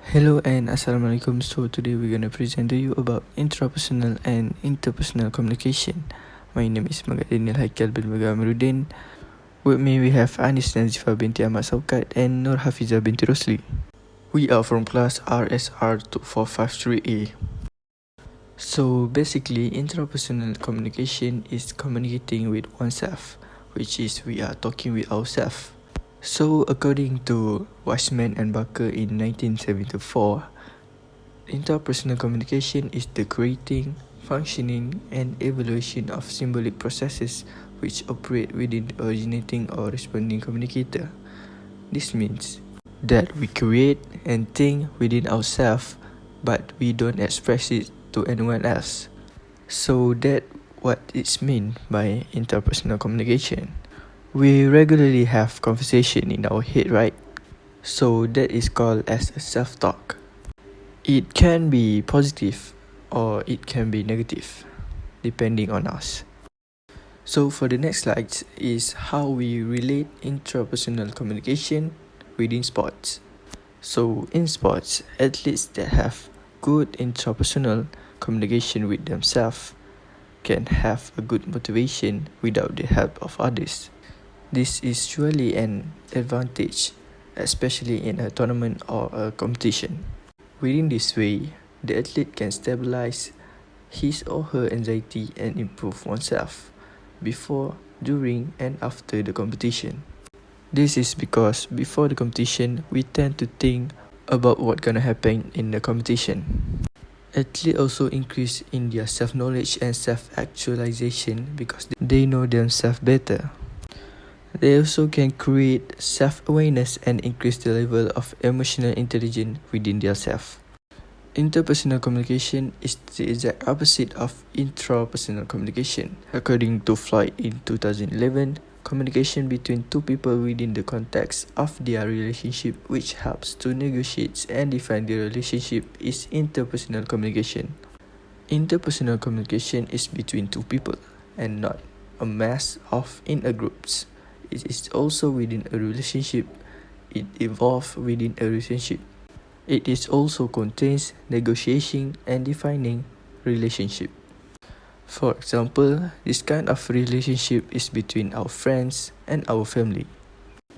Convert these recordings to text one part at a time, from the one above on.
Hello and Assalamualaikum. So today we're going to present to you about intrapersonal and interpersonal communication. My name is Magat Daniel Haikal bin Magat Amiruddin. With me we have Anis Nazifa binti Ahmad Saukat and Nur Hafizah binti Rosli. We are from class RSR 2453A. So basically intrapersonal communication is communicating with oneself, which is we are talking with ourselves. So according to Weissman and Barker in 1974, interpersonal communication is the creating, functioning, and evaluation of symbolic processes which operate within the originating or responding communicator. This means that we create and think within ourselves, but we don't express it to anyone else. So that what it's mean by interpersonal communication. We regularly have conversation in our head, right? So that is called as a self-talk. It can be positive or it can be negative, depending on us. So for the next slides is how we relate intrapersonal communication within sports. So in sports, athletes that have good intrapersonal communication with themselves can have a good motivation without the help of others. This is surely an advantage, especially in a tournament or a competition. Within this way, the athlete can stabilize his or her anxiety and improve oneself before, during, and after the competition. This is because before the competition, we tend to think about what's gonna happen in the competition. Athletes also increase in their self-knowledge and self-actualization because they know themselves better. They also can create self-awareness and increase the level of emotional intelligence within their self. Interpersonal communication is the exact opposite of intrapersonal communication. According to Floyd in 2011, communication between two people within the context of their relationship which helps to negotiate and define the relationship is interpersonal communication. Interpersonal communication is between two people and not a mass of inner groups. It is also within a relationship. It evolves within a relationship. It is also contains negotiation and defining relationship. For example, this kind of relationship is between our friends and our family.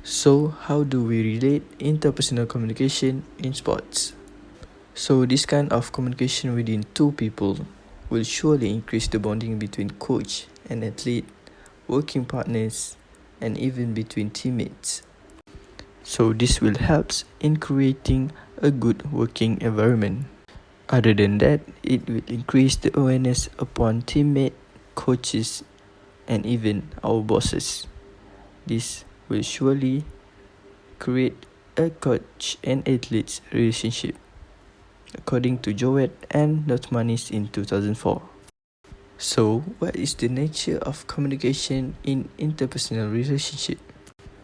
So, how do we relate interpersonal communication in sports? So, this kind of communication within two people will surely increase the bonding between coach and athlete, working partners, and even between teammates. So this will help in creating a good working environment. Other than that, it will increase the awareness upon teammates, coaches, and even our bosses. This will surely create a coach and athletes relationship, according to Joet and Notmanis in 2004. So, what is the nature of communication in interpersonal relationship?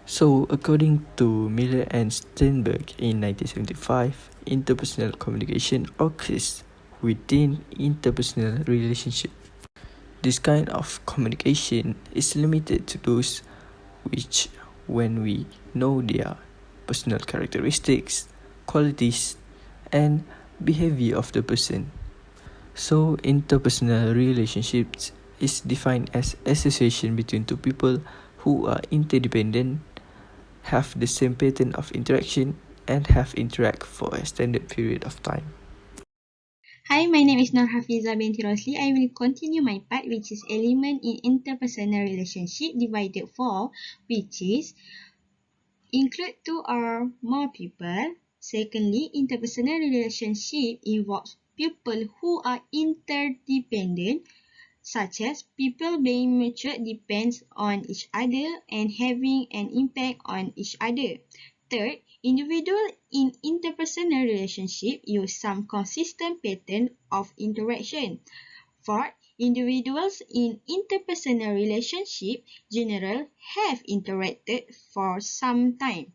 So, according to Miller and Steinberg in 1975, interpersonal communication occurs within interpersonal relationship. This kind of communication is limited to those which, when we know their personal characteristics, qualities, and behavior of the person. So, interpersonal relationships is defined as association between two people who are interdependent, have the same pattern of interaction, and have interact for a extended period of time. Hi, my name is Nur Hafizah binti Rosli. I will continue my part, which is element in interpersonal relationship divided 4, which is include two or more people. Secondly, interpersonal relationship involves people who are interdependent, such as people being mutual depends on each other and having an impact on each other. Third, individuals in interpersonal relationship use some consistent pattern of interaction. Fourth, individuals in interpersonal relationship generally have interacted for some time.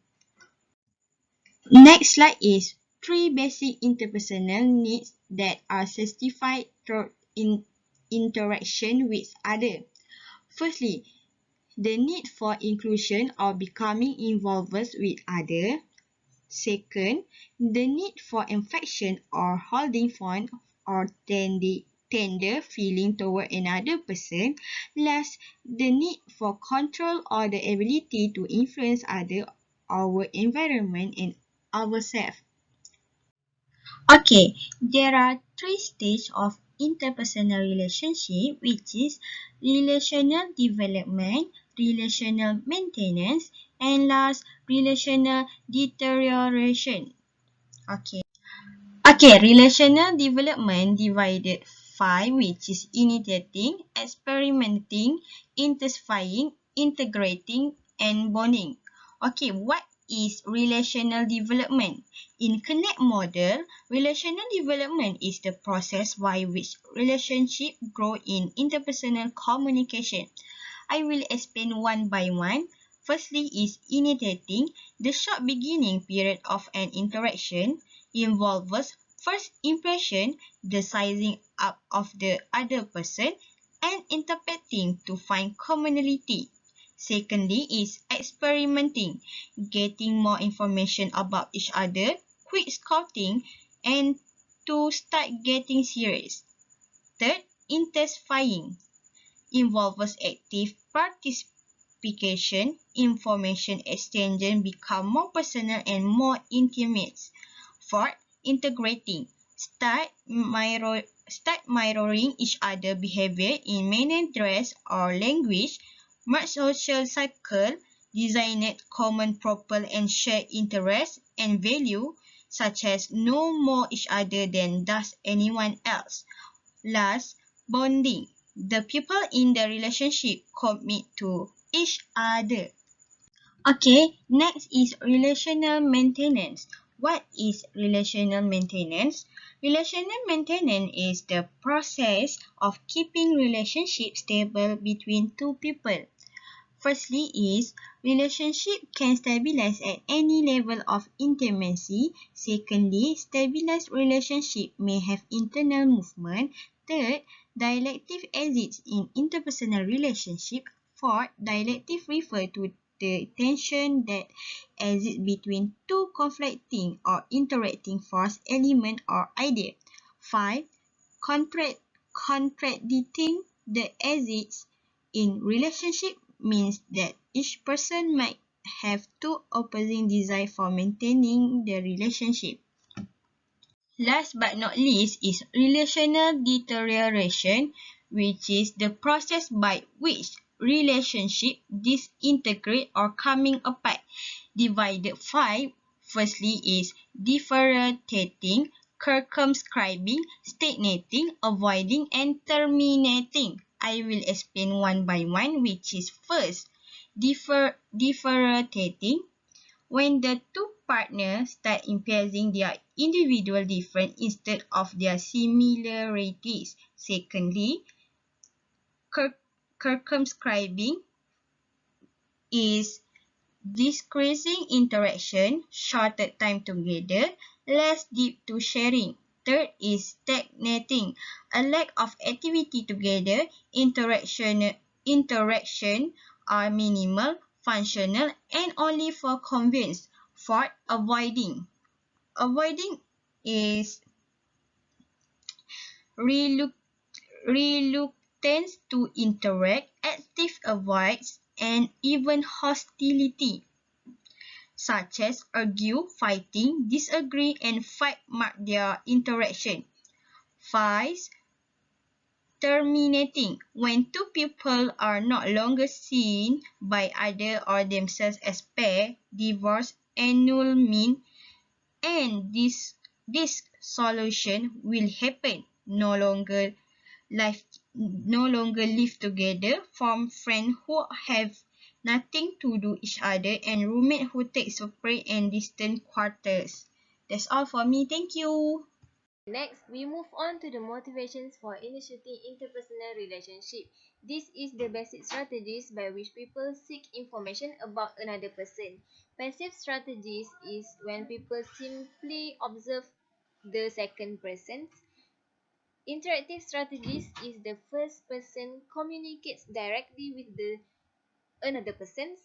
Next slide is 3 basic interpersonal needs that are satisfied through interaction with others. Firstly, the need for inclusion or becoming involved with others. Second, the need for affection or holding fond or tender feeling toward another person. Last, the need for control or the ability to influence other, our environment and ourselves. Okay, there are three stages of interpersonal relationship, which is relational development, relational maintenance, and last, relational deterioration. Okay. Okay, relational development divided five, which is initiating, experimenting, intensifying, integrating, and bonding. Okay, what is relational development? In Connect model, relational development is the process by which relationship grow in interpersonal communication. I will explain one by one. Firstly is initiating. The short beginning period of an interaction involves first impression, the sizing up of the other person, and interpreting to find commonality. Secondly is experimenting, getting more information about each other, quick scouting, and to start getting serious. Third, intensifying involves active participation, information exchange become more personal and more intimate. Fourth, integrating. Start mirroring each other behavior in manner, dress, or language. Merge social cycle, designate common purpose and share interests and value, such as know more each other than does anyone else. Last, bonding. The people in the relationship commit to each other. Okay, next is relational maintenance. What is relational maintenance? Relational maintenance is the process of keeping relationships stable between two people. Firstly is relationship can stabilize at any level of intimacy. Secondly, stabilized relationship may have internal movement. Third, dialectic exists in interpersonal relationship. Fourth, dialectic refer to the tension that exists between two conflicting or interacting force, element or idea. Five, contradicting the exists in relationship means that each person might have two opposing desires for maintaining the relationship. Last but not least is relational deterioration, which is the process by which relationship disintegrate or coming apart. Divided five. Firstly is differentiating, circumscribing, stagnating, avoiding, and terminating. I will explain one by one, which is first, differentiating. When the two partners start emphasizing their individual difference instead of their similarities. Secondly, circumscribing is decreasing interaction, shorter time together, less deep to sharing. Third is stagnating, a lack of activity together, interaction are minimal, functional, and only for convenience. Fourth, avoiding. Avoiding is reluct- reluctance to interact, active avoids, and even hostility, such as argue, fighting, disagree, and fight mark their interaction. 5. Terminating. When two people are no longer seen by other or themselves as pair, divorce, annulment, and this solution will happen. Life, no longer live together, form friends who have nothing to do each other, and roommate who take separate and distant quarters. That's all for me. Thank you. Next, we move on to the motivations for initiating interpersonal relationship. This is the basic strategies by which people seek information about another person. Passive strategies is when people simply observe the second person. Interactive strategies is the first person communicates directly with the another person.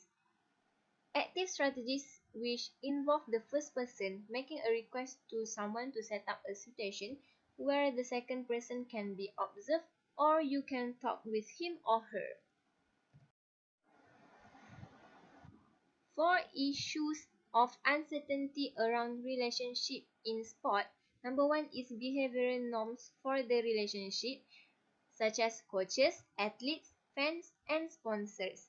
Active strategies which involve the first person making a request to someone to set up a situation where the second person can be observed or you can talk with him or her. For issues of uncertainty around relationship in sport, number one is behavioral norms for the relationship, such as coaches, athletes, fans, and sponsors.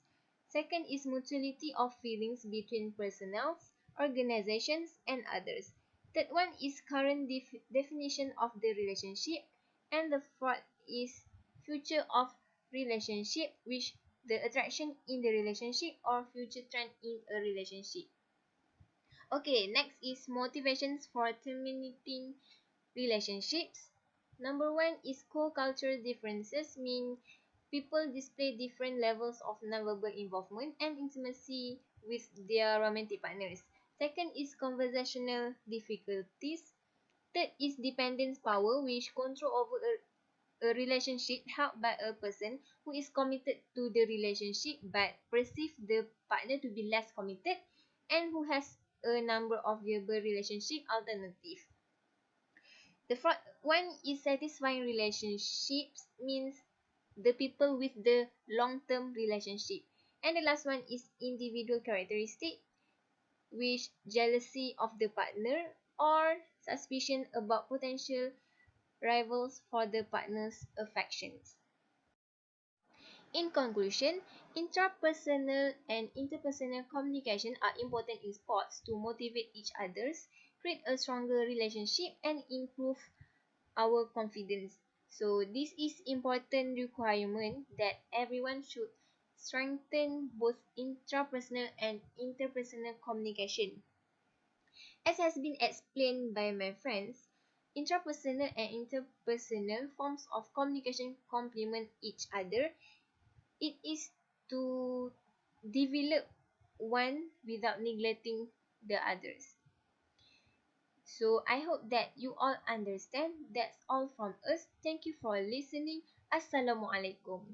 Second is mutuality of feelings between personnel, organizations, and others. Third one is current definition of the relationship. And the fourth is future of relationship, which the attraction in the relationship or future trend in a relationship. Okay, next is motivations for terminating relationships. Number one is co-cultural differences, mean people display different levels of nonverbal involvement and intimacy with their romantic partners. Second is conversational difficulties. Third is dependence power, which control over a relationship held by a person who is committed to the relationship but perceive the partner to be less committed and who has a number of viable relationship alternatives. The fourth one is satisfying relationships, means the people with the long-term relationship. And the last one is individual characteristic, which jealousy of the partner or suspicion about potential rivals for the partner's affections. In conclusion, intrapersonal and interpersonal communication are important in sports to motivate each others, create a stronger relationship, and improve our confidence. So this is important requirement that everyone should strengthen both intrapersonal and interpersonal communication. As has been explained by my friends, intrapersonal and interpersonal forms of communication complement each other. It is to develop one without neglecting the others. So I hope that you all understand. That's all from us. Thank you for listening. Assalamualaikum.